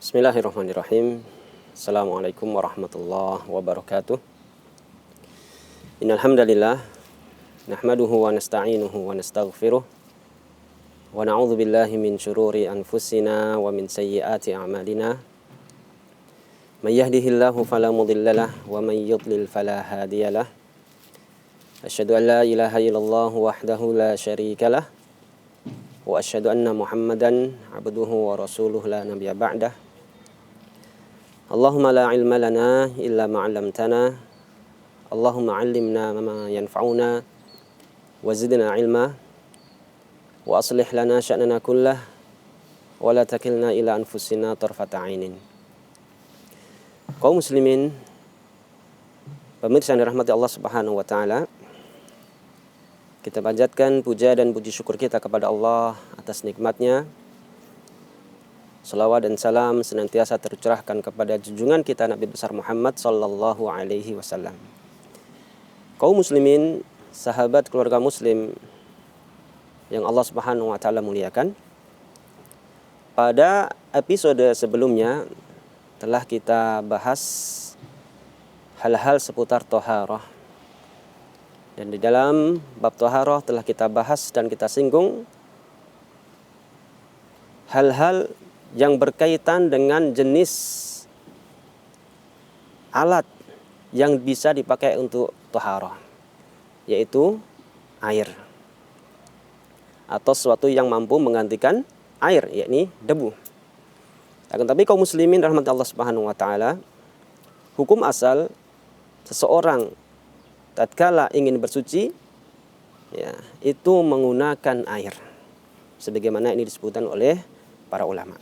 Bismillahirrahmanirrahim. Assalamualaikum warahmatullahi wabarakatuh. Innal hamdalillah nahmaduhu wa nasta'inuhu wa nastaghfiruh wa na'udzu billahi min syururi anfusina wa min sayyiati a'malina. May yahdihillahu fala mudhillalah wa may yudlil fala hadiyalah. Asyhadu an la ilaha illallah wahdahu la syarikalah wa asyhadu anna Muhammadan abduhu wa rasuluh la nabiyya ba'dah. Allahumma la ilma lana illa ma 'allamtana. Allahumma 'allimna ma yanfa'una wa zidna ilma wa aslih lana sya'nana kullah wa la takilna ila anfusina tarfata 'ainin. Kaum muslimin, pemirsa yang dirahmati Allah Subhanahu wa taala, kita panjatkan puja dan puji syukur kita kepada Allah atas nikmatnya. Salawat dan salam senantiasa tercurahkan kepada junjungan kita Nabi besar Muhammad sallallahu alaihi wasallam. Kaum muslimin, sahabat keluarga muslim yang Allah Subhanahu wa taala muliakan. Pada episode sebelumnya telah kita bahas hal-hal seputar thaharah. Dan di dalam bab thaharah telah kita bahas dan kita singgung hal-hal yang berkaitan dengan jenis alat yang bisa dipakai untuk thaharah, yaitu air atau sesuatu yang mampu menggantikan air, yakni debu. Akan tapi kaum muslimin rahmat Allah Subhanahu wa taala, hukum asal seseorang tatkala ingin bersuci, ya, itu menggunakan air, sebagaimana ini disebutkan oleh para ulama.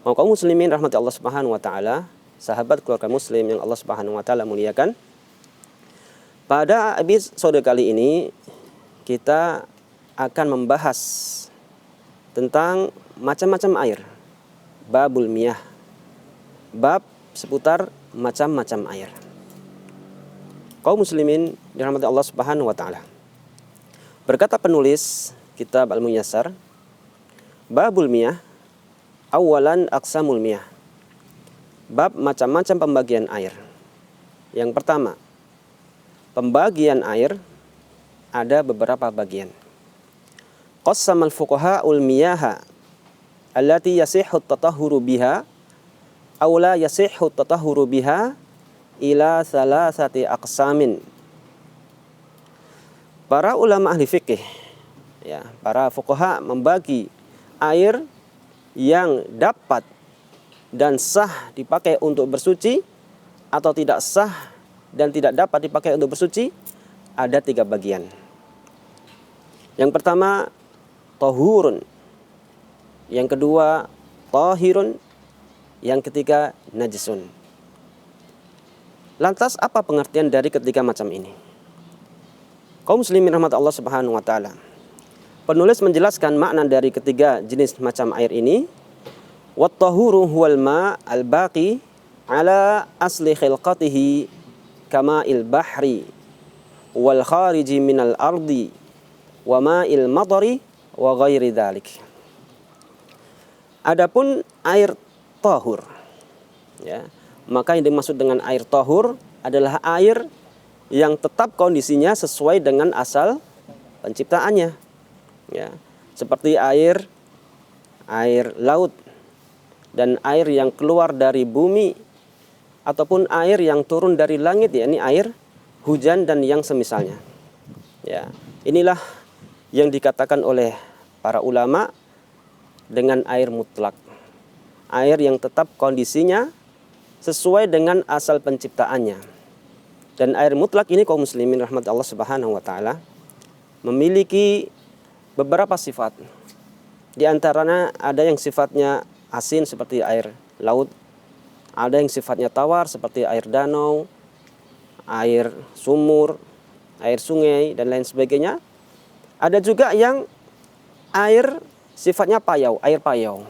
Kaum muslimin rahmati Allah Subhanahu wa taala, sahabat keluarga muslim yang Allah Subhanahu wa taala muliakan. Pada episode kali ini kita akan membahas tentang macam-macam air. Babul miyah. Bab seputar macam-macam air. Kaum muslimin dirahmati Allah Subhanahu wa taala. Berkata penulis kitab Al-Muyassar, Babul miyah, awalan aqsamul miyah. Bab macam-macam pembagian air. Yang pertama, pembagian air ada beberapa bagian. Qassamal fuqaha'ul miyaha allati yasihhu at-tatahhuru biha aw la yasihhu at-tatahhuru biha ila salasati aqsamin. Para ulama ahli fikih, ya, para fuqaha membagi air yang dapat dan sah dipakai untuk bersuci atau tidak sah dan tidak dapat dipakai untuk bersuci ada 3 bagian. Yang pertama, tahurun. Yang kedua, tahirun. Yang ketiga, najisun. Lantas apa pengertian dari ketiga macam ini? Kaum muslimin rahmat Allah Subhanahu wa taala, penulis menjelaskan makna dari ketiga jenis macam air ini. Wat-tahuru huwal ma' al-baqi ala asli khilqatihi kama'il bahri wal khariji minal ardi wa ma'il madari wa ghairi dzalik. Adapun air tahur, ya, maka yang dimaksud dengan air tahur adalah air yang tetap kondisinya sesuai dengan asal penciptaannya. Ya, seperti air laut dan air yang keluar dari bumi ataupun air yang turun dari langit, yakni air hujan dan yang semisalnya. Ya, inilah yang dikatakan oleh para ulama dengan air mutlak. Air yang tetap kondisinya sesuai dengan asal penciptaannya. Dan air mutlak ini kaum muslimin rahmat Allah Subhanahu wa taala memiliki beberapa sifat. Di antaranya ada yang sifatnya asin seperti air laut, ada yang sifatnya tawar seperti air danau, air sumur, air sungai dan lain sebagainya. Ada juga yang air sifatnya payau, air payau.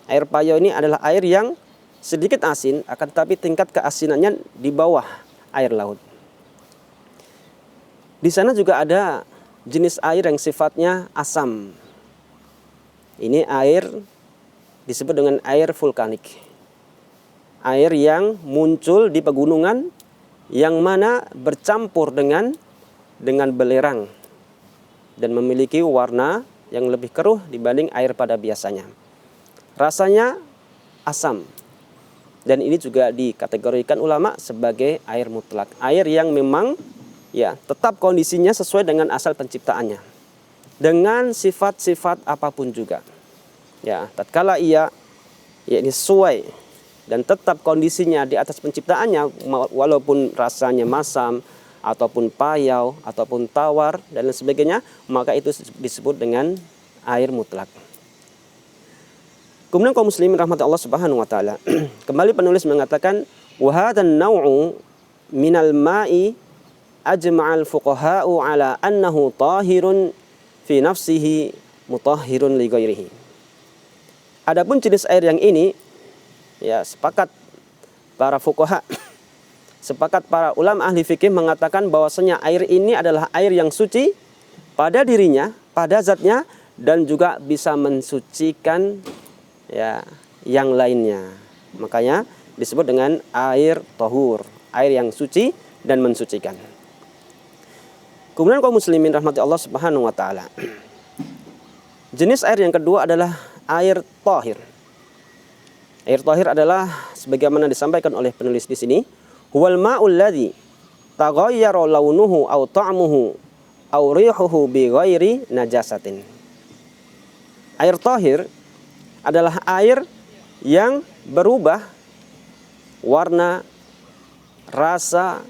Air payau ini adalah air yang sedikit asin, akan tetapi tingkat keasinannya di bawah air laut. Di sana juga ada jenis air yang sifatnya asam. Ini air disebut dengan air vulkanik. Air yang muncul di pegunungan yang mana bercampur dengan belerang dan memiliki warna yang lebih keruh dibanding air pada biasanya. Rasanya asam. Dan ini juga dikategorikan ulama sebagai air mutlak. Air yang memang ya tetap kondisinya sesuai dengan asal penciptaannya. Dengan sifat-sifat apapun juga. Ya, tatkala ia ini sesuai dan tetap kondisinya di atas penciptaannya, walaupun rasanya masam ataupun payau ataupun tawar dan lain sebagainya, maka itu disebut dengan air mutlak. Kemudian kaum muslimin rahmat Allah Subhanahu wa taala. Kembali penulis mengatakan wa hadzal naw'u minal ma'i ajma'al fuqaha'u ala annahu tahirun fi nafsihi mutahhirun li ghairihi. Adapun jenis air yang ini ya sepakat para fuqaha, sepakat para ulama ahli fikih mengatakan bahwasanya air ini adalah air yang suci pada dirinya, pada zatnya, dan juga bisa mensucikan ya yang lainnya. Makanya disebut dengan air tahur, air yang suci dan mensucikan. Kemudian kaum muslimin rahmati Allah Subhanahu wa taala. Jenis air yang kedua adalah air tahir. Air tahir adalah sebagaimana disampaikan oleh penulis di sini, huwal ma'ul ladzi taghayyara launuhu aw ta'muhu aw rihuhu bi ghairi najasatin. Air tahir adalah air yang berubah warna, rasa,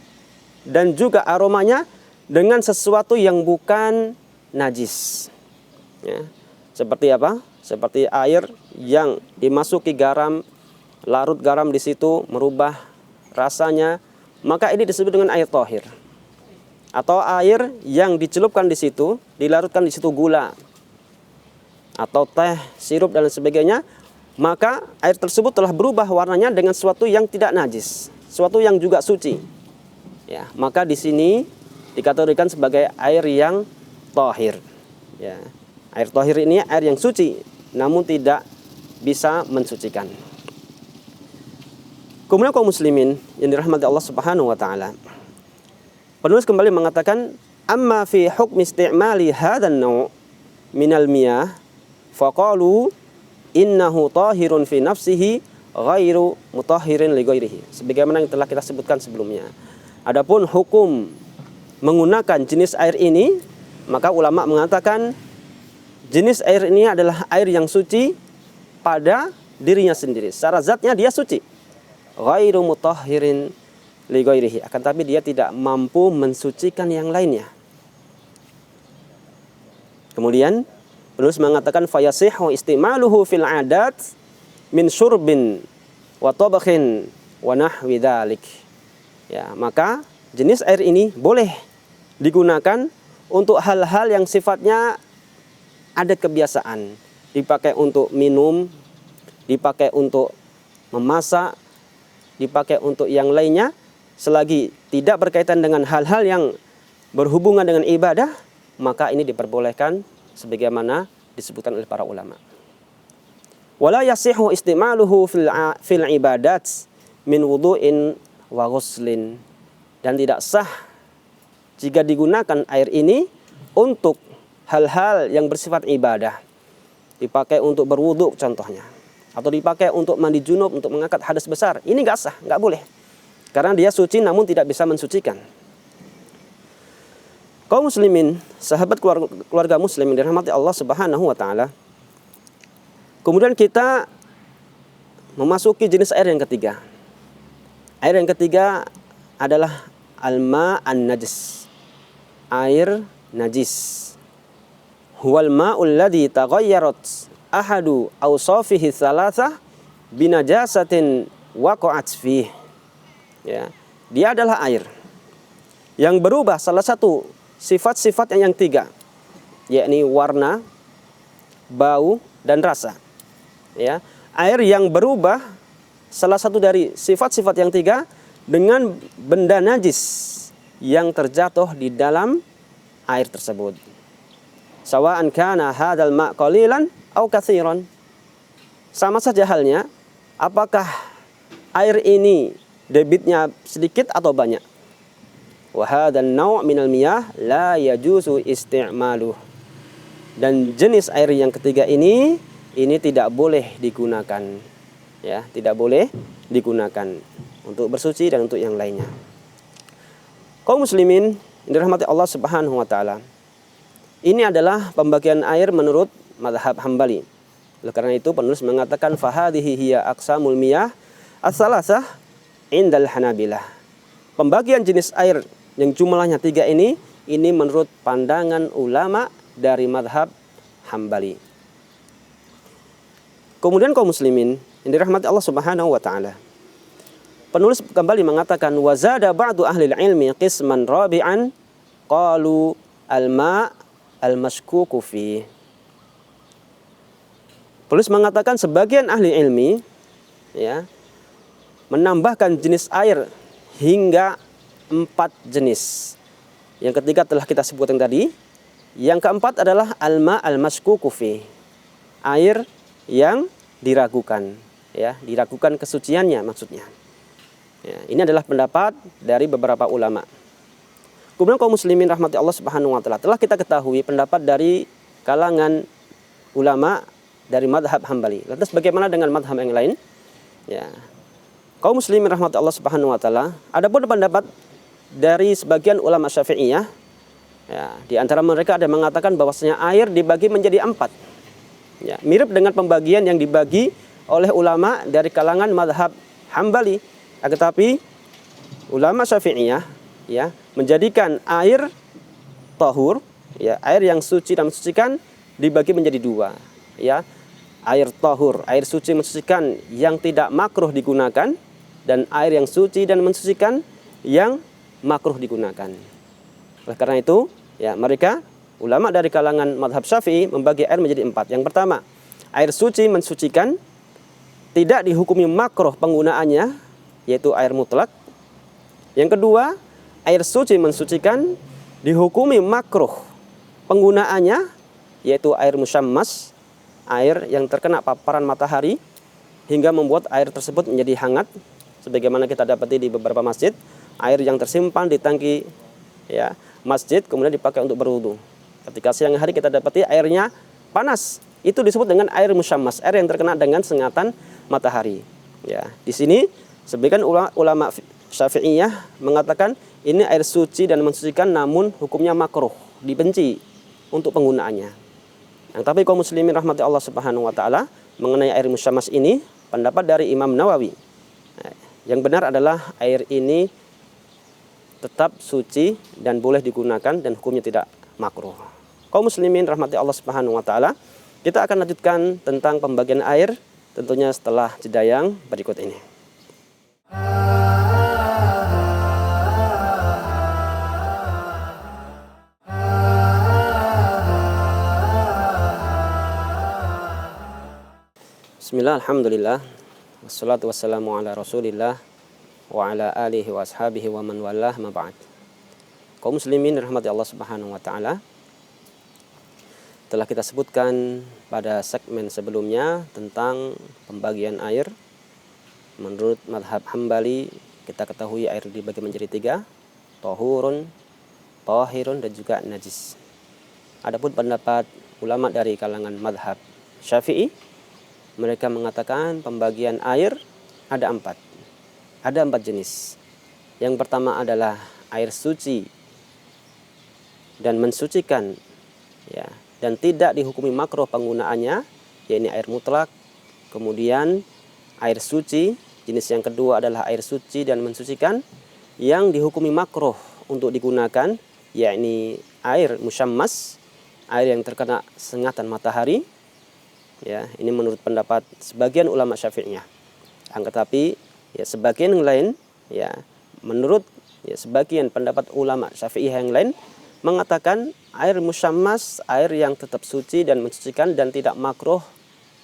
dan juga aromanya dengan sesuatu yang bukan najis. Ya. Seperti apa? Seperti air yang dimasuki garam, larut garam di situ merubah rasanya, maka ini disebut dengan air tahir. Atau air yang dicelupkan di situ, dilarutkan di situ gula atau teh, sirup dan sebagainya, maka air tersebut telah berubah warnanya dengan sesuatu yang tidak najis, sesuatu yang juga suci. Ya, maka di sini dikategorikan sebagai air yang tahir. Ya, air tahir ini air yang suci, namun tidak bisa mensucikan. Kemudian kaum muslimin yang dirahmati Allah Subhanahu wa taala. Penulis kembali mengatakan, "Amma fi hukmi isti'mali hadzal naw' minal miyah faqalu innahu tahirun fi nafsihi ghairu mutahhirin li ghairihi." Sebagaimana yang telah kita sebutkan sebelumnya. Adapun hukum menggunakan jenis air ini, maka ulama mengatakan jenis air ini adalah air yang suci pada dirinya sendiri. Secara zatnya dia suci. Ghairu mutahhirin li ghairihi. Akan tapi dia tidak mampu mensucikan yang lainnya. Kemudian penulis mengatakan fayasihu istimaluhu fil adat min syurbin wa tabakhin wa nahwi dzalik. Ya, maka jenis air ini boleh digunakan untuk hal-hal yang sifatnya ada kebiasaan. Dipakai untuk minum, dipakai untuk memasak, dipakai untuk yang lainnya, selagi tidak berkaitan dengan hal-hal yang berhubungan dengan ibadah, maka ini diperbolehkan sebagaimana disebutkan oleh para ulama. Wala yasihu istimaluhu fil ibadat min wudu'in wa ghuslin. Dan tidak sah jika digunakan air ini untuk hal-hal yang bersifat ibadah. Dipakai untuk berwudu contohnya, atau dipakai untuk mandi junub, untuk mengangkat hadas besar. Ini nggak sah, nggak boleh. Karena dia suci namun tidak bisa mensucikan. Kaum muslimin, sahabat keluarga muslim yang dirahmati Allah Subhanahu wa taala. Kemudian kita memasuki jenis air yang ketiga. Air yang ketiga adalah al-ma' an-najis. Air najis. Huwal ma'ul ladzi taghayyarat ahadu awsafihi tsalatsah binajasatin waqa'at fihi. Ya, dia adalah air yang berubah salah satu sifat-sifat yang tiga, yakni warna, bau, dan rasa. Ya, air yang berubah salah satu dari sifat-sifat yang tiga dengan benda najis yang terjatuh di dalam air tersebut. Sawa'an kana hadzal ma' qalilan aw katsiran. Sama saja halnya, apakah air ini debitnya sedikit atau banyak? Wa hadzal naw' minal miyah la yajuzu isti'maluh. Dan jenis air yang ketiga ini tidak boleh digunakan. Ya, tidak boleh digunakan untuk bersuci dan untuk yang lainnya. Kaum muslimin yang dirahmati Allah Subhanahu wa taala. Ini adalah pembagian air menurut mazhab Hambali. Oleh karena itu penulis mengatakan fahadhihi hiya aqsamul miyah as-salasah indal Hanabilah. Pembagian jenis air yang jumlahnya 3 ini menurut pandangan ulama dari mazhab Hambali. Kemudian kaum muslimin yang dirahmati Allah Subhanahu wa taala. Penulis kembali mengatakan wazada ba'du ahli ilmi qisman rabi'an qalu al-ma' al-mashkuku fi. Penulis mengatakan sebagian ahli ilmi ya menambahkan jenis air hingga 4 jenis. Yang ketiga telah kita sebutkan tadi. Yang keempat adalah al-ma' al-mashkuku fi. Air yang diragukan, ya, diragukan kesuciannya maksudnya. Ya, ini adalah pendapat dari beberapa ulama. Kemudian kaum muslimin rahmati Allah Subhanahu wa taala, telah kita ketahui pendapat dari kalangan ulama dari mazhab Hambali. Lantas bagaimana dengan mazhab yang lain? Ya. Kaum muslimin rahmati Allah Subhanahu wa taala, adapun pendapat dari sebagian ulama Syafi'iyah, ya, di antara mereka ada yang mengatakan bahwasanya air dibagi menjadi 4. Ya, mirip dengan pembagian yang dibagi oleh ulama dari kalangan mazhab Hambali. Tetapi ulama Syafi'iyah ya menjadikan air tahur, ya, air yang suci dan mensucikan dibagi menjadi 2, ya. Air tahur, air suci mensucikan yang tidak makruh digunakan, dan air yang suci dan mensucikan yang makruh digunakan. Oleh karena itu, ya, mereka ulama dari kalangan mazhab Syafi'i membagi air menjadi 4. Yang pertama, air suci mensucikan tidak dihukumi makruh penggunaannya, yaitu air mutlak. Yang kedua, air suci mensucikan dihukumi makruh penggunaannya, yaitu air musyammas, air yang terkena paparan matahari hingga membuat air tersebut menjadi hangat, sebagaimana kita dapati di beberapa masjid, air yang tersimpan di tangki, ya, masjid kemudian dipakai untuk berwudu. Ketika siang hari kita dapati airnya panas, itu disebut dengan air musyammas, air yang terkena dengan sengatan matahari. Ya, di sini sebagian ulama Syafi'iyah mengatakan ini air suci dan mensucikan, namun hukumnya makruh, dibenci untuk penggunaannya. Yang tapi kaum muslimin rahmati Allah Subhanahu wa taala mengenai air musyammas ini, pendapat dari Imam Nawawi. Yang benar adalah air ini tetap suci dan boleh digunakan dan hukumnya tidak makruh. Kaum muslimin rahmati Allah Subhanahu wa taala, kita akan lanjutkan tentang pembagian air tentunya setelah jeda yang berikut ini. Bismillah, alhamdulillah, wassalatu wassalamu ala rasulillah wa ala alihi wa ashabihi wa man walah, ma ba'd. Kaum muslimin rahmati Allah Subhanahu wa taala, telah kita sebutkan pada segmen sebelumnya tentang pembagian air menurut mazhab Hambali. Kita ketahui air dibagi menjadi 3, tahurun, tahirun, dan juga najis. Adapun pendapat ulama dari kalangan mazhab Syafi'i, mereka mengatakan pembagian air ada 4. Ada 4 jenis. Yang pertama adalah air suci dan mensucikan, ya, dan tidak dihukumi makruh penggunaannya, yaitu air mutlak. Kemudian air suci, jenis yang kedua adalah air suci dan mensucikan yang dihukumi makruh untuk digunakan, yakni air musyammas, air yang terkena sengatan matahari. Ya, ini menurut pendapat sebagian ulama Syafi'iyah. Tetapi ya sebagian yang lain, ya, menurut ya sebagian pendapat ulama Syafi'iyah yang lain mengatakan air musyammas, air yang tetap suci dan mensucikan dan tidak makruh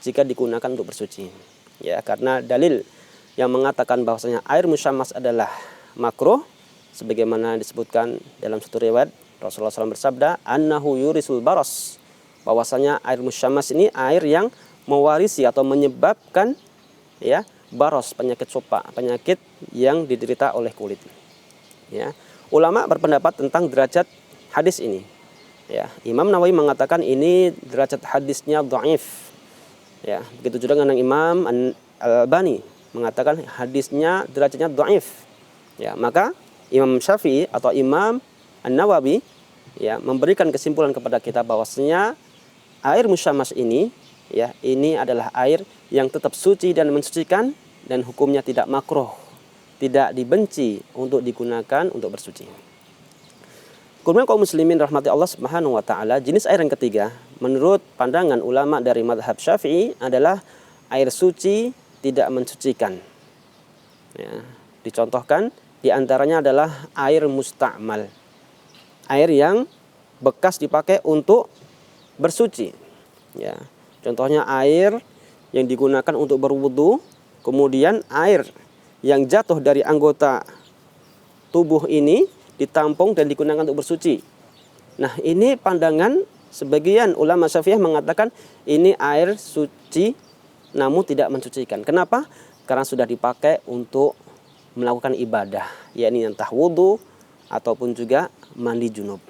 jika digunakan untuk bersuci. Ya, karena dalil yang mengatakan bahwasanya air musyammas adalah makruh sebagaimana disebutkan dalam satu riwayat Rasulullah SAW bersabda, annahu yurisul baros, bahwasanya air musyammas ini air yang mewarisi atau menyebabkan ya baros, penyakit sopa, penyakit yang diderita oleh kulit. Ya. Ulama berpendapat tentang derajat hadis ini. Ya, Imam Nawawi mengatakan ini derajat hadisnya dhaif. Ya, begitu juga dengan Imam Al-Albani mengatakan hadisnya derajatnya dhaif. Ya, maka Imam Syafi'i atau Imam An-Nawawi ya memberikan kesimpulan kepada kita bahwasanya air musyammas ini ya ini adalah air yang tetap suci dan mensucikan dan hukumnya tidak makruh, tidak dibenci untuk digunakan untuk bersuci. Kemudian kaum muslimin rahmati Allah Subhanahu wa taala, jenis air yang ketiga menurut pandangan ulama dari mazhab Syafi'i adalah air suci tidak mensucikan. Ya, dicontohkan diantaranya adalah air musta'mal, air yang bekas dipakai untuk bersuci. Ya, contohnya air yang digunakan untuk berwudu, kemudian air yang jatuh dari anggota tubuh ini ditampung dan digunakan untuk bersuci. Nah, ini pandangan sebagian ulama Syafi'iyah mengatakan ini air suci namun tidak mensucikan. Kenapa? Karena sudah dipakai untuk melakukan ibadah, yakni entah wudu ataupun juga mandi junub.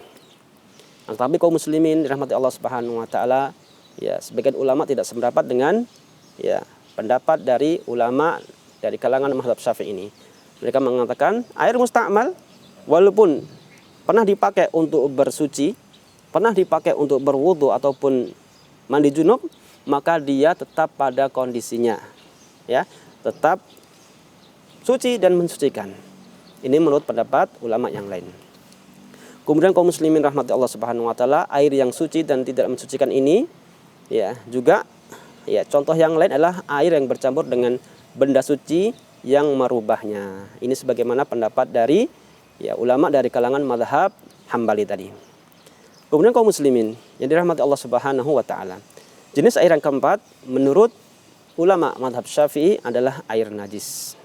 Nah, tapi kaum muslimin dirahmati Allah Subhanahu wa taala, ya sebagian ulama tidak sependapat dengan ya pendapat dari ulama dari kalangan mazhab Syafi'i ini. Mereka mengatakan air musta'mal walaupun pernah dipakai untuk bersuci, pernah dipakai untuk berwudu ataupun mandi junub, maka dia tetap pada kondisinya, ya, tetap suci dan mensucikan. Ini menurut pendapat ulama yang lain. Kemudian kaum muslimin rahmati Allah Subhanahu wa taala, air yang suci dan tidak mensucikan ini, ya juga, ya contoh yang lain adalah air yang bercampur dengan benda suci yang merubahnya. Ini sebagaimana pendapat dari ya ulama dari kalangan mazhab Hambali tadi. Kemudian kaum muslimin yang dirahmati Allah Subhanahu wa taala, jenis air yang keempat menurut ulama mazhab Syafi'i adalah air najis.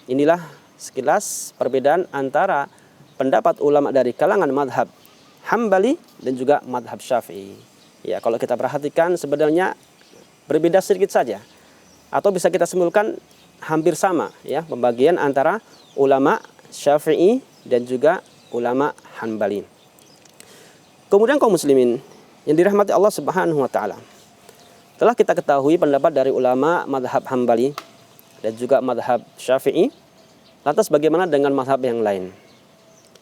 Inilah sekilas perbedaan antara pendapat ulama dari kalangan mazhab Hambali dan juga mazhab Syafi'i. Ya, kalau kita perhatikan sebenarnya berbeda sedikit saja, atau bisa kita simpulkan hampir sama ya pembagian antara ulama Syafi'i dan juga ulama Hanbali. Kemudian kaum muslimin yang dirahmati Allah Subhanahu wa taala, telah kita ketahui pendapat dari ulama mazhab Hanbali dan juga mazhab Syafi'i. Lantas bagaimana dengan mazhab yang lain?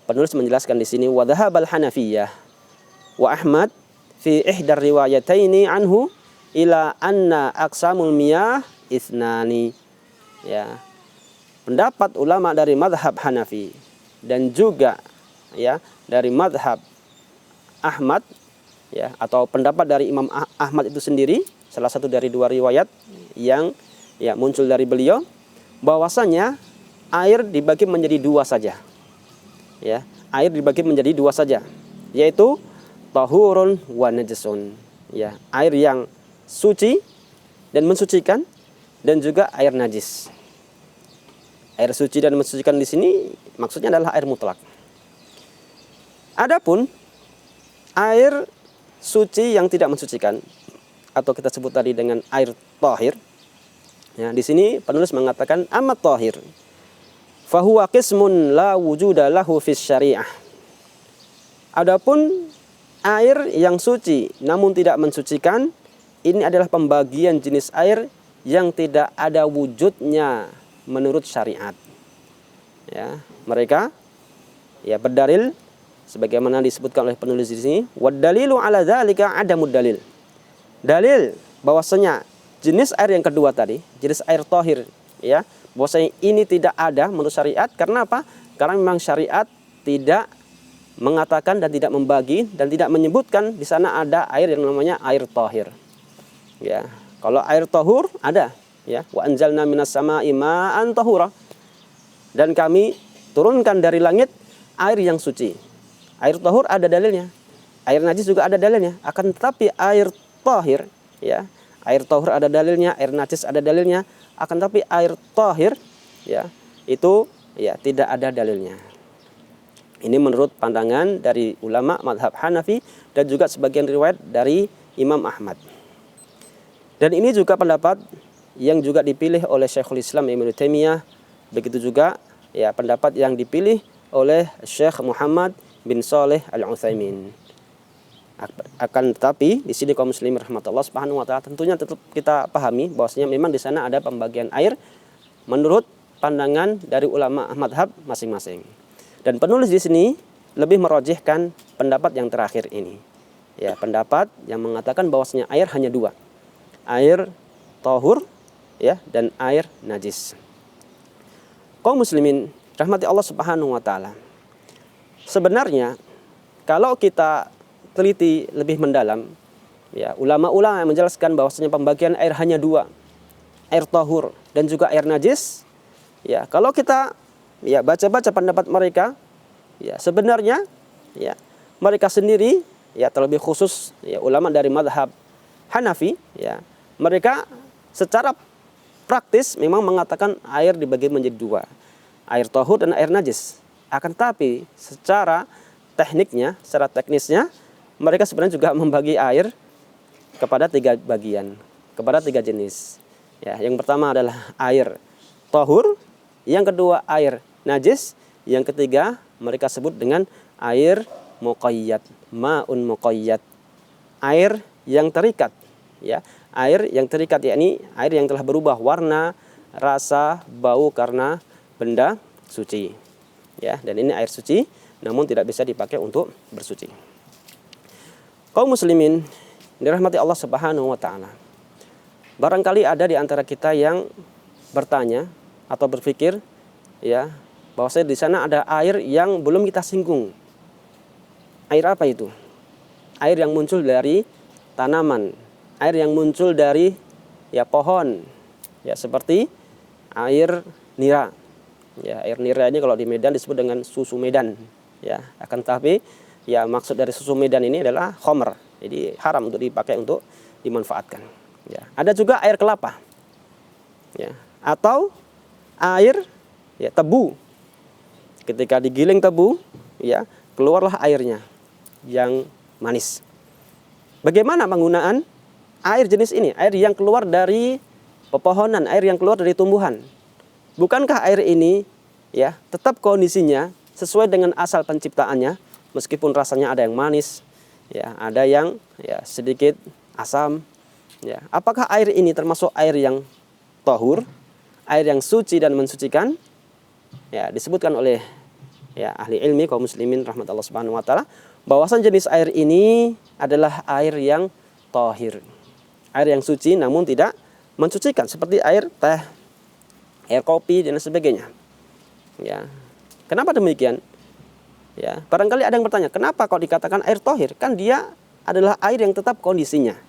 Penulis menjelaskan di sini wa dhahabal Hanafiyah wa Ahmad fi ihdar riwayataini anhu ila anna aqsamul miyah isnani. Ya. Pendapat ulama dari mazhab Hanafi dan juga ya dari mazhab Ahmad ya atau pendapat dari Imam Ahmad itu sendiri, salah satu dari dua riwayat yang ya muncul dari beliau, bahwasanya air dibagi menjadi dua saja. Ya, air dibagi menjadi dua saja, yaitu tahurun wa najasun. Ya, air yang suci dan mensucikan dan juga air najis. Air suci dan mensucikan di sini maksudnya adalah air mutlak. Adapun air suci yang tidak mensucikan atau kita sebut tadi dengan air tahir. Ya, di sini penulis mengatakan amat tahir fahuwa qismun la wujuda lahu fis syariah. Adapun air yang suci namun tidak mensucikan, ini adalah pembagian jenis air yang tidak ada wujudnya menurut syariat. Ya, mereka ya berdalil sebagaimana disebutkan oleh penulis di sini, wad dalilu ala dzalika adamud dalil. Dalil bahwasanya jenis air yang kedua tadi, jenis air tahir ya, bahwasanya ini tidak ada menurut syariat. Karena apa? Karena memang syariat tidak mengatakan dan tidak membagi dan tidak menyebutkan di sana ada air yang namanya air tahir. Ya, kalau air tahur ada ya, wa anzalna minas sama'i ma'an tahura. Dan kami turunkan dari langit air yang suci. Air tahur ada dalilnya. Air najis juga ada dalilnya. Akan tetapi air tahir ya, air tahur ada dalilnya, air najis ada dalilnya. Akan tetapi air tahir ya, itu ya tidak ada dalilnya. Ini menurut pandangan dari ulama mazhab Hanafi dan juga sebagian riwayat dari Imam Ahmad. Dan ini juga pendapat yang juga dipilih oleh Syekhul Islam Ibnu Taimiyah, begitu juga ya pendapat yang dipilih oleh Syekh Muhammad bin Shalih Al-Utsaimin. Akan tetapi di sini kaum muslimin rahmatullah subhanahu wa taala tentunya tetap kita pahami bahwasanya memang di sana ada pembagian air menurut pandangan dari ulama madhab masing-masing. Dan penulis di sini lebih merojihkan pendapat yang terakhir ini. Ya, pendapat yang mengatakan bahwasanya air hanya dua. Air tahur ya dan air najis. Kaum muslimin rahmati Allah Subhanahu wa taala. Sebenarnya kalau kita teliti lebih mendalam, ya ulama-ulama yang menjelaskan bahwasanya pembagian air hanya dua, air tahur dan juga air najis. Ya, kalau kita ya baca-baca pendapat mereka, ya sebenarnya ya mereka sendiri ya terlebih khusus ya ulama dari madhab Hanafi, ya mereka secara praktis memang mengatakan air dibagi menjadi dua, air tahur dan air najis. Akan tapi secara tekniknya, secara teknisnya mereka sebenarnya juga membagi air kepada tiga bagian, kepada tiga jenis. Ya, yang pertama adalah air tahur, yang kedua air najis, yang ketiga mereka sebut dengan air muqayyad, ma'un muqayyad, air yang terikat. Ya, air yang terikat yakni air yang telah berubah warna, rasa, bau karena benda suci. Ya, dan ini air suci namun tidak bisa dipakai untuk bersuci. Kaum muslimin dirahmati Allah Subhanahu wa taala. Barangkali ada di antara kita yang bertanya atau berpikir ya, bahwasanya di sana ada air yang belum kita singgung. Air apa itu? Air yang muncul dari tanaman, air yang muncul dari ya pohon. Ya, seperti air nira. Ya, air nira ini kalau di Medan disebut dengan susu Medan. Ya, akan tapi ya maksud dari susu Medan ini adalah khamr. Jadi haram untuk dipakai untuk dimanfaatkan. Ya, ada juga air kelapa. Ya, atau air ya tebu. Ketika digiling tebu, ya, keluarlah airnya yang manis. Bagaimana penggunaan air jenis ini? Air yang keluar dari pepohonan, air yang keluar dari tumbuhan. Bukankah air ini ya tetap kondisinya sesuai dengan asal penciptaannya, meskipun rasanya ada yang manis, ya, ada yang ya sedikit asam, ya. Apakah air ini termasuk air yang tahur, air yang suci dan mensucikan? Ya, disebutkan oleh ya ahli ilmi kaum muslimin rahmatullah subhanahu wa taala bahwasan jenis air ini adalah air yang tahir. Air yang suci namun tidak mensucikan, seperti air teh, air kopi dan sebagainya. Ya. Kenapa demikian? Ya, barangkali ada yang bertanya, kenapa kok dikatakan air tahir? Kan dia adalah air yang tetap kondisinya.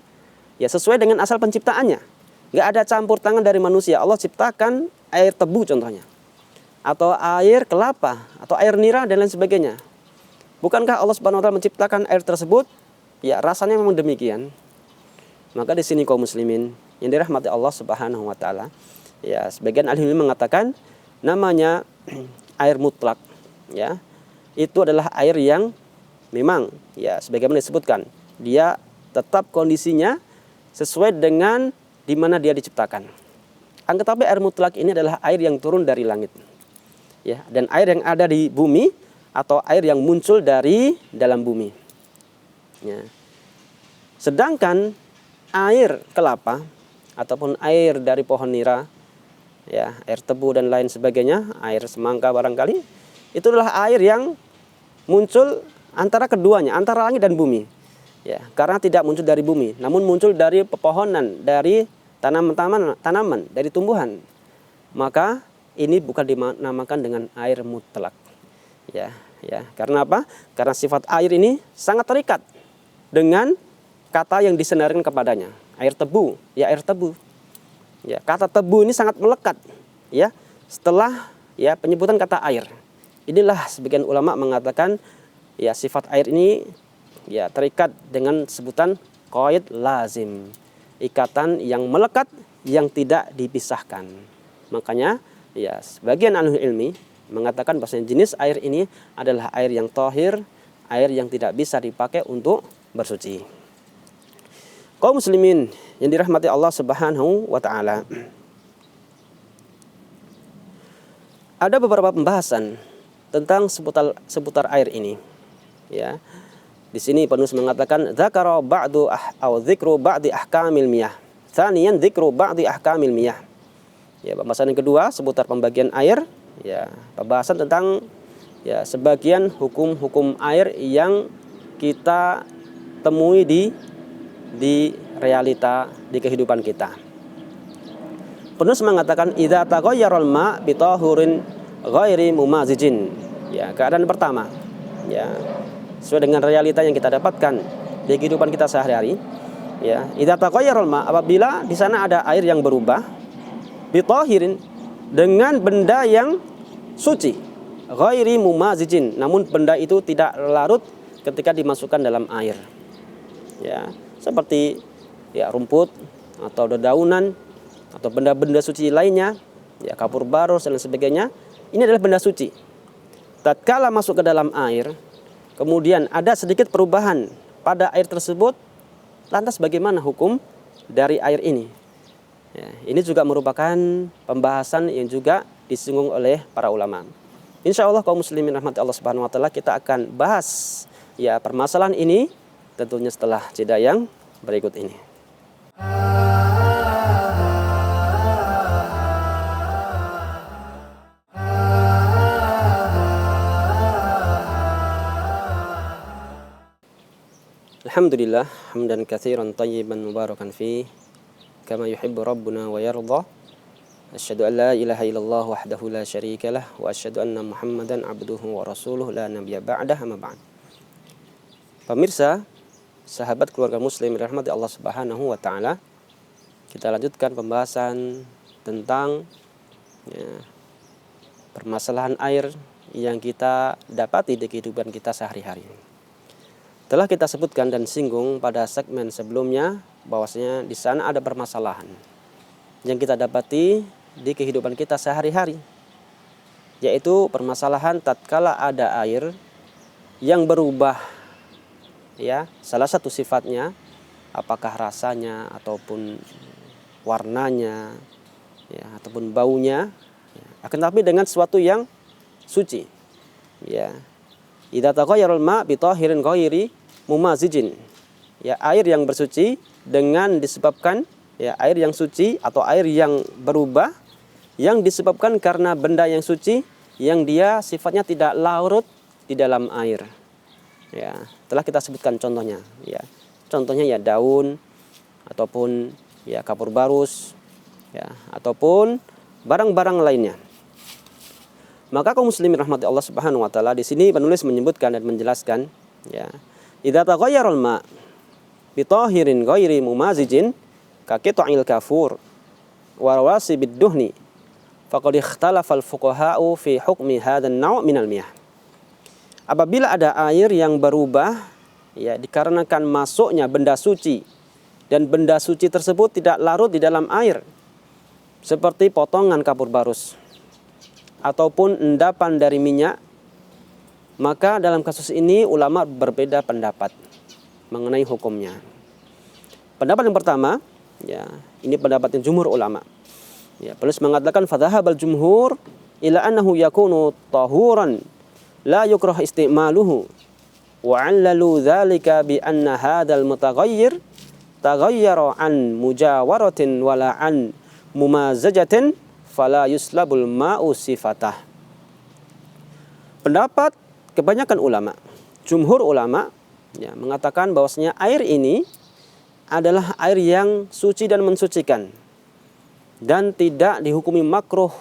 Ya, sesuai dengan asal penciptaannya. Nggak ada campur tangan dari manusia. Allah ciptakan air tebu contohnya. Atau air kelapa, atau air nira dan lain sebagainya. Bukankah Allah Subhanahu wa taala menciptakan air tersebut? Ya, rasanya memang demikian. Maka di sini kaum muslimin yang dirahmati Allah Subhanahu wa taala, ya, sebagian ahli ilmu mengatakan namanya air mutlak, ya. Itu adalah air yang memang ya sebagaimana disebutkan, dia tetap kondisinya sesuai dengan di mana dia diciptakan. Akan tetapi air mutlak ini adalah air yang turun dari langit. Ya, dan air yang ada di bumi atau air yang muncul dari dalam bumi. Ya. Sedangkan air kelapa ataupun air dari pohon nira, ya, air tebu dan lain sebagainya, air semangka barangkali, itu adalah air yang muncul antara keduanya, antara langit dan bumi. Ya, karena tidak muncul dari bumi, namun muncul dari pepohonan, dari tanaman, dari tumbuhan. Maka ini bukan dinamakan dengan air mutlak. Ya, karena apa? Karena sifat air ini sangat terikat dengan kata yang disendarkan kepadanya. Air tebu, ya air tebu. Ya, kata tebu ini sangat melekat, ya, setelah ya penyebutan kata air. Inilah sebagian ulama mengatakan ya sifat air ini ya terikat dengan sebutan qaid lazim, ikatan yang melekat yang tidak dipisahkan. Makanya ya sebagian ahli ilmi mengatakan bahwa jenis air ini adalah air yang tahir, air yang tidak bisa dipakai untuk bersuci. Kaum muslimin yang dirahmati Allah Subhanahu wa taala. Ada beberapa pembahasan tentang seputar air ini. Ya. Di sini penulis mengatakan dzakara ba'du dzikru ba'di ahkamil miyah. Tsaniyan dzikru ba'di ahkamil miyah. Ya, pembahasan yang kedua seputar pembagian air, ya, pembahasan tentang ya sebagian hukum-hukum air yang kita temui di realita di kehidupan kita. Penulis mengatakan idza taghayyara al-ma' bi tahurin ghairi mumazijin. Ya, keadaan pertama, ya, sesuai dengan realita yang kita dapatkan di kehidupan kita sehari-hari, ya, idza taghayyara al-ma', apabila di sana ada air yang berubah, bi tahirin, dengan benda yang suci, ghairi mumazijin, namun benda itu tidak larut ketika dimasukkan dalam air. Ya, seperti ya rumput atau dedaunan atau benda-benda suci lainnya, ya kapur barus dan sebagainya. Ini adalah benda suci. Tatkala masuk ke dalam air, kemudian ada sedikit perubahan pada air tersebut, lantas bagaimana hukum dari air ini? Ya, ini juga merupakan pembahasan yang juga disinggung oleh para ulama. Insya Allah kaum muslimin rahmati Allah Subhanahu wa taala, kita akan bahas ya permasalahan ini tentunya setelah jeda yang berikut ini. Alhamdulillah hamdan katsiran thayyiban mubarakan fi kama yuhibbu rabbuna wa yarda. Asyhadu an la ilaha illallah wahdahu la syarikalah wa asyhadu anna Muhammadan abduhu wa rasuluhu la nabiyya ba'dah, amma ba'd. Pemirsa, sahabat keluarga muslim rahmati Allah Subhanahu wa taala, kita lanjutkan pembahasan tentang ya, permasalahan air yang kita dapati di kehidupan kita sehari-hari. Telah kita sebutkan dan singgung pada segmen sebelumnya bahwasanya di sana ada permasalahan yang kita dapati di kehidupan kita sehari-hari, yaitu permasalahan tatkala ada air yang berubah, ya, salah satu sifatnya apakah rasanya ataupun warnanya, ya, ataupun baunya, ya, akan tapi dengan sesuatu yang suci, ya. Idza taghayyara al-ma' bi tahirin ghairi mumazijin, ya, air yang bersuci dengan disebabkan, ya, air yang suci atau air yang berubah yang disebabkan karena benda yang suci yang dia sifatnya tidak larut di dalam air. Ya, telah kita sebutkan contohnya, ya. Contohnya ya daun ataupun ya kapur barus, ya, ataupun barang-barang lainnya. Maka kaum muslimin rahmati Allah Subhanahu wa taala, di sini penulis menyebutkan dan menjelaskan, ya, idza taghayyara al-ma' bi tahirin ghairi mumazijin ka qita'il kafur wa rawasibid duhni faqad ikhtalafa al-fuqaha'u fi hukmi hadzal naw' min al-miyah. Apabila ada air yang berubah, ya, dikarenakan masuknya benda suci dan benda suci tersebut tidak larut di dalam air, seperti potongan kapur barus ataupun endapan dari minyak, maka dalam kasus ini ulama berbeda pendapat mengenai hukumnya. Pendapat yang pertama, ya, ini pendapat yang jumhur ulama. Ya, penulis mengatakan fadhahabal jumhur ila annahu yakunu tahuran la yukrah istimaluhu wa 'allalu dzalika bi anna hadzal mutaghayyir taghayyara an mujawaratin wala an mumazajatin fala yuslabul ma'u sifatah. Pendapat kebanyakan ulama, jumhur ulama, ya, mengatakan bahwasanya air ini adalah air yang suci dan mensucikan dan tidak dihukumi makruh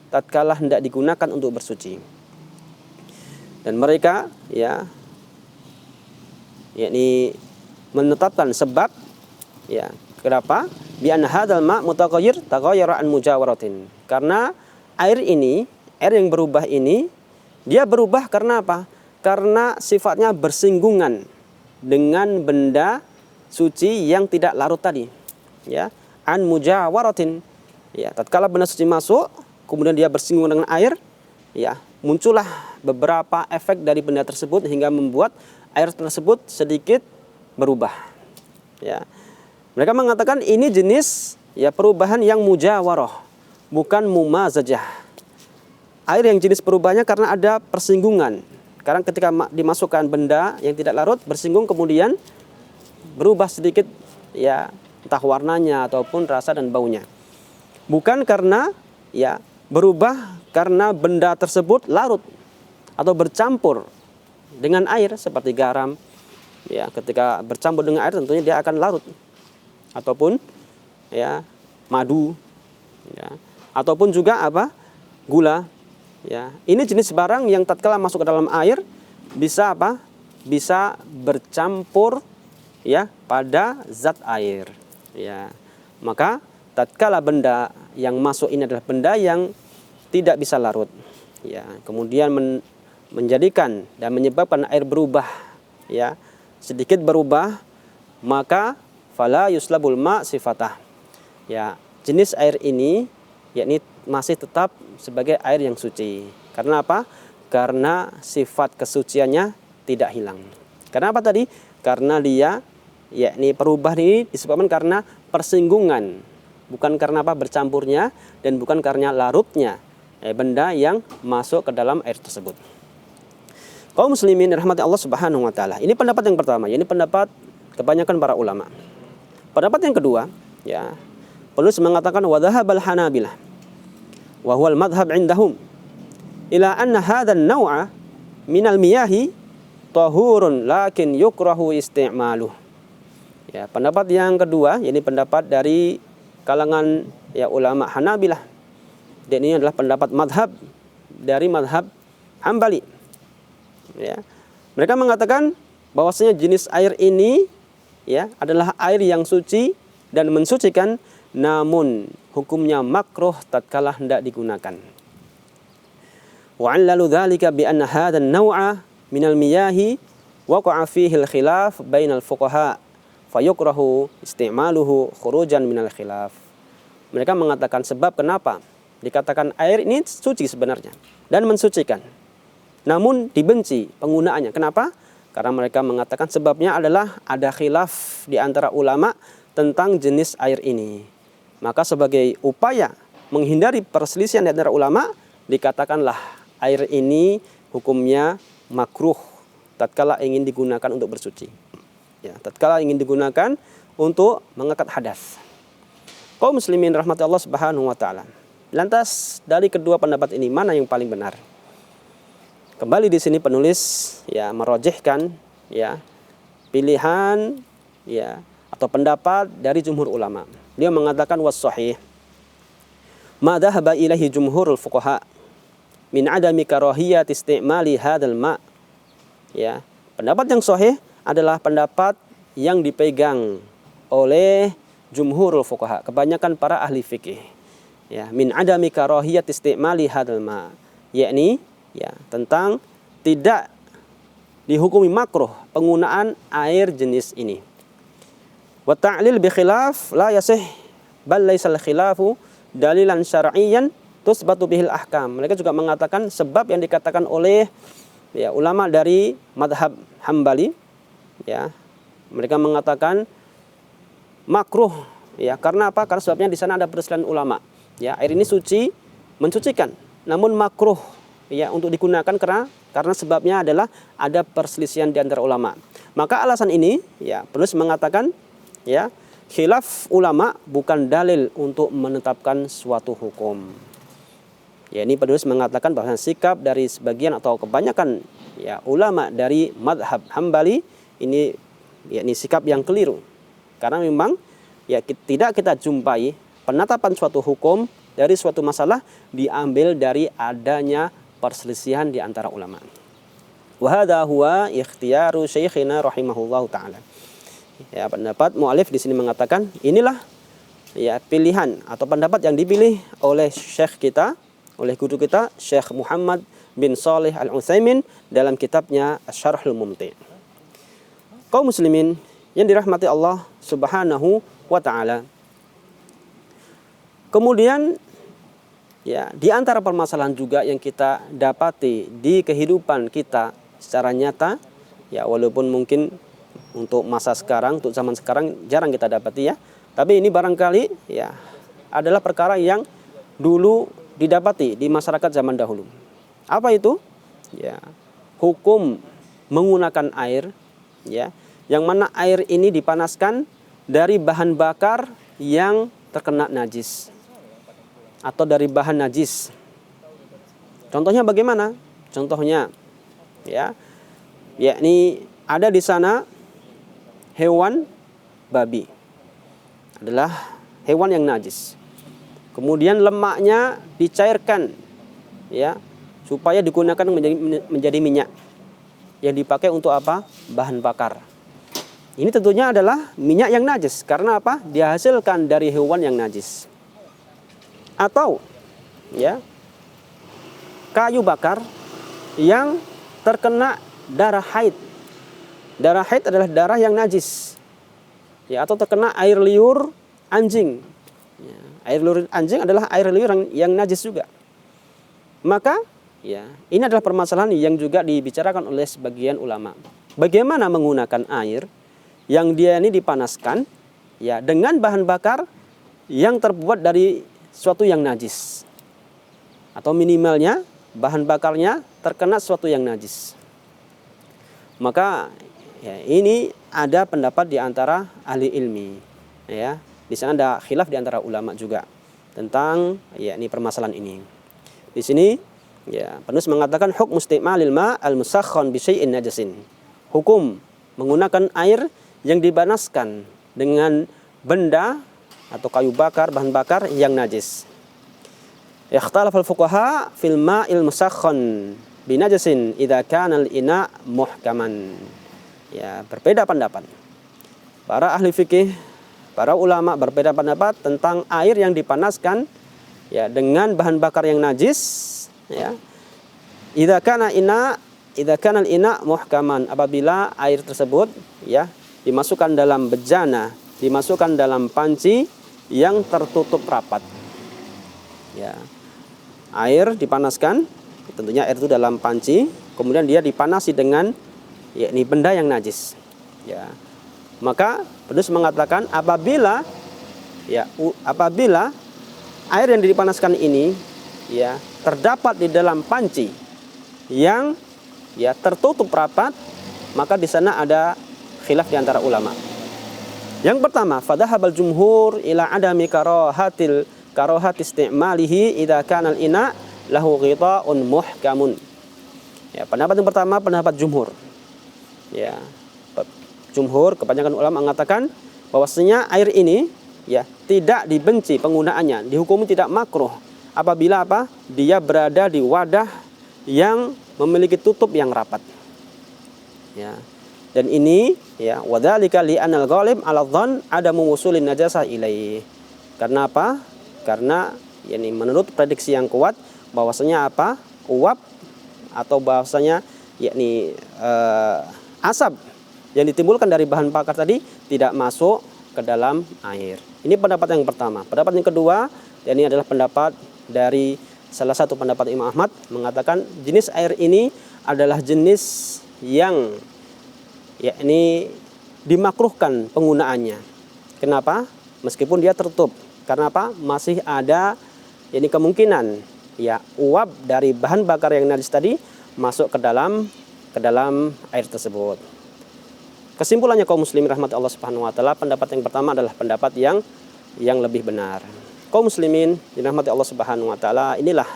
tatkala hendak digunakan untuk bersuci. Dan mereka, ya, yakni menetapkan sebab, ya, kenapa? Bi anna hadzal ma' mutaghayyir taghayyara an mujawaratin. Karena air ini, air yang berubah ini, dia berubah karena apa? Karena sifatnya bersinggungan dengan benda suci yang tidak larut tadi, ya, an mujawaratin, ya, tatkala benda suci masuk kemudian dia bersinggungan dengan air, ya, muncullah beberapa efek dari benda tersebut hingga membuat air tersebut sedikit berubah, ya. Mereka mengatakan ini jenis ya perubahan yang mujawarah, bukan mumazajah. Air yang jenis perubahannya karena ada persinggungan. Karena ketika dimasukkan benda yang tidak larut bersinggung kemudian berubah sedikit ya entah warnanya ataupun rasa dan baunya. Bukan karena ya berubah karena benda tersebut larut atau bercampur dengan air seperti garam. Ya, ketika bercampur dengan air tentunya dia akan larut. Ataupun ya madu ya, ataupun juga apa? Gula. Ya, ini jenis barang yang tatkala masuk ke dalam air bisa apa? Bisa bercampur ya pada zat air. Ya. Maka tatkala benda yang masuk ini adalah benda yang tidak bisa larut. Ya, kemudian menjadikan dan menyebabkan air berubah ya, sedikit berubah, maka fala yuslabul ma sifatah. Ya, jenis air ini yakni masih tetap sebagai air yang suci. Karena apa? Karena sifat kesuciannya tidak hilang. Karena apa tadi? Karena dia yakni perubahan ini disebabkan karena persinggungan, bukan karena apa bercampurnya dan bukan karena larutnya benda yang masuk ke dalam air tersebut. Kaum muslimin rahmati Allah Subhanahu wa taala. Ini pendapat yang pertama, ini pendapat kebanyakan para ulama. Pendapat yang kedua, ya, penulis mengatakan wa dhahabal hanabilah wa huwal madhhab indahum ila anna hadzal naw'a minal miyahi tahurun lakin yukrahu isti'maluh. Ya, pendapat yang kedua, ini pendapat dari kalangan ya ulama Hanabilah. Dan ini adalah pendapat madhab dari madhab Hambali. Ya. Mereka mengatakan bahwasanya jenis air ini ya adalah air yang suci dan mensucikan, namun hukumnya makruh tatkala hendak digunakan. Wa 'allalu dzalika bi anna hadzal naw'a minal miyahi waqa'a fihi al-khilaf bainal fuqaha fayukrahu isti'maluhu khurujan minal khilaf. Mereka mengatakan sebab kenapa dikatakan air ini suci sebenarnya dan mensucikan, namun dibenci penggunaannya. Kenapa? Karena mereka mengatakan sebabnya adalah ada khilaf di antara ulama tentang jenis air ini. Maka sebagai upaya menghindari perselisihan di antara ulama, dikatakanlah air ini hukumnya makruh tatkala ingin digunakan untuk bersuci. Ya, tatkala ingin digunakan untuk mengangkat hadas. Kaum muslimin rahmati Allah Subhanahu wa taala. Lantas dari kedua pendapat ini mana yang paling benar? Kembali di sini penulis ya merojihkan ya pilihan ya atau pendapat dari jumhur ulama. Dia mengatakan was-shahih ma dhahaba ilaihi jumhurul fuqaha min adami karahiyat istimali hadzal ma. Ya, pendapat yang sahih adalah pendapat yang dipegang oleh jumhurul fuqaha, kebanyakan para ahli fikih. Ya, min adami karahiyat istimali hadzal ma, yakni ya tentang tidak dihukumi makruh penggunaan air jenis ini. Wa ta'lil bi khilaf la yasih bal laisal khilafu dalilan syar'iyyan tusbatu bihil ahkam. Mereka juga mengatakan sebab yang dikatakan oleh ya ulama dari madhab Hambali ya, mereka mengatakan makruh ya karena apa? Karena sebabnya di sana ada perselisihan ulama. Ya, air ini suci, mensucikan, namun makruh ya untuk digunakan karena sebabnya adalah ada perselisihan di antara ulama. Maka alasan ini ya penulis mengatakan ya khilaf ulama bukan dalil untuk menetapkan suatu hukum. Ya, ini penulis mengatakan bahwa sikap dari sebagian atau kebanyakan ya ulama dari madhab Hambali ini yakni sikap yang keliru. Karena memang ya tidak kita jumpai penetapan suatu hukum dari suatu masalah diambil dari adanya perselisihan di antara ulama. Wa hadza huwa ikhtiyaru syekhina rahimahullahu taala. Ya, pendapat mu'alif di sini mengatakan inilah ya pilihan atau pendapat yang dipilih oleh syekh kita, oleh guru kita Syekh Muhammad bin Shalih Al-Utsaimin dalam kitabnya Asy-Syarhul Mumti'. Kaum muslimin yang dirahmati Allah Subhanahu wa taala. Kemudian ya di antara permasalahan juga yang kita dapati di kehidupan kita secara nyata ya walaupun mungkin Untuk masa sekarang, untuk zaman sekarang jarang kita dapati ya. Tapi ini barangkali ya adalah perkara yang dulu didapati di masyarakat zaman dahulu. Apa itu? Ya, hukum menggunakan air ya, yang mana air ini dipanaskan dari bahan bakar yang terkena najis atau dari bahan najis. Contohnya bagaimana? Contohnya ya, yakni ada di sana hewan babi adalah hewan yang najis. Kemudian lemaknya dicairkan ya, supaya digunakan menjadi minyak yang dipakai untuk apa? Bahan bakar. Ini tentunya adalah minyak yang najis. Karena apa? Dihasilkan dari hewan yang najis. Atau ya, kayu bakar yang terkena darah haid. Darah haid adalah darah yang najis. Ya, atau terkena air liur anjing. Ya, air liur anjing adalah air liur yang najis juga. Maka ya, ini adalah permasalahan yang juga dibicarakan oleh sebagian ulama. Bagaimana menggunakan air yang dia ini dipanaskan ya dengan bahan bakar yang terbuat dari suatu yang najis. Atau minimalnya bahan bakarnya terkena suatu yang najis. Maka ya, ini ada pendapat di antara ahli ilmi. Ya, di sana ada khilaf di antara ulama juga tentang ya ini permasalahan ini. Di sini ya, penulis mengatakan hukum isti'malil ma' al-musakhkhan bi syai'in najasin. Hukum menggunakan air yang dipanaskan dengan benda atau kayu bakar, bahan bakar yang najis. Ikhtalafal fuqaha fil ma'il musakhkhan bi najasin idza kana al-ina' muhkaman. Ya, berbeda pendapat. Para ahli fikih, para ulama berbeda pendapat tentang air yang dipanaskan ya dengan bahan bakar yang najis ya. Idza kana al-ina muhkaman, apabila air tersebut ya dimasukkan dalam bejana, dimasukkan dalam panci yang tertutup rapat. Ya. Air dipanaskan, tentunya air itu dalam panci, kemudian dia dipanasi dengan yakni benda yang najis. Ya. Maka penulis mengatakan apabila air yang dipanaskan ini ya terdapat di dalam panci yang ya tertutup rapat, maka di sana ada khilaf di antara ulama. Yang pertama, fadhahabal jumhur ila adami karahati istimalihi idza kana al-ina lahu ghita'un muhkamun. Ya, pendapat yang pertama pendapat jumhur. Ya, jumhur kebanyakan ulama mengatakan bahwasanya air ini ya tidak dibenci penggunaannya, dihukumi tidak makruh apabila apa? Dia berada di wadah yang memiliki tutup yang rapat. Ya. Dan ini ya wadzalika li anal ghalib 'ala dhann adamu wusulin najasah ilaih. Karena apa? Karena yakni menurut prediksi yang kuat bahwasanya apa? Uap atau bahwasanya yakni asap yang ditimbulkan dari bahan bakar tadi tidak masuk ke dalam air. Ini pendapat yang pertama. Pendapat yang kedua, ini adalah pendapat dari salah satu pendapat Imam Ahmad mengatakan jenis air ini adalah jenis yang yakni dimakruhkan penggunaannya. Kenapa? Meskipun dia tertutup. Karena apa? Masih ada yakni kemungkinan ya uap dari bahan bakar yang najis tadi masuk ke dalam air tersebut. Kesimpulannya kaum muslimin rahmat Allah Subhanahu wa taala, pendapat yang pertama adalah pendapat yang lebih benar. Kaum muslimin dirahmati Allah Subhanahu wa taala, inilah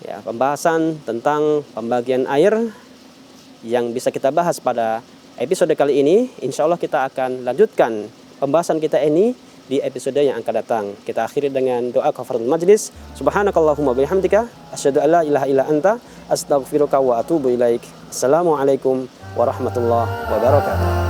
ya pembahasan tentang pembagian air yang bisa kita bahas pada episode kali ini. Insyaallah kita akan lanjutkan pembahasan kita ini di episode yang akan datang. Kita akhiri dengan doa kafaratul majlis. Subhanakallahumma bihamdika asyhadu an la ilaha illa anta astaghfiruka wa atubu ilaik. Assalamualaikum warahmatullahi wabarakatuh.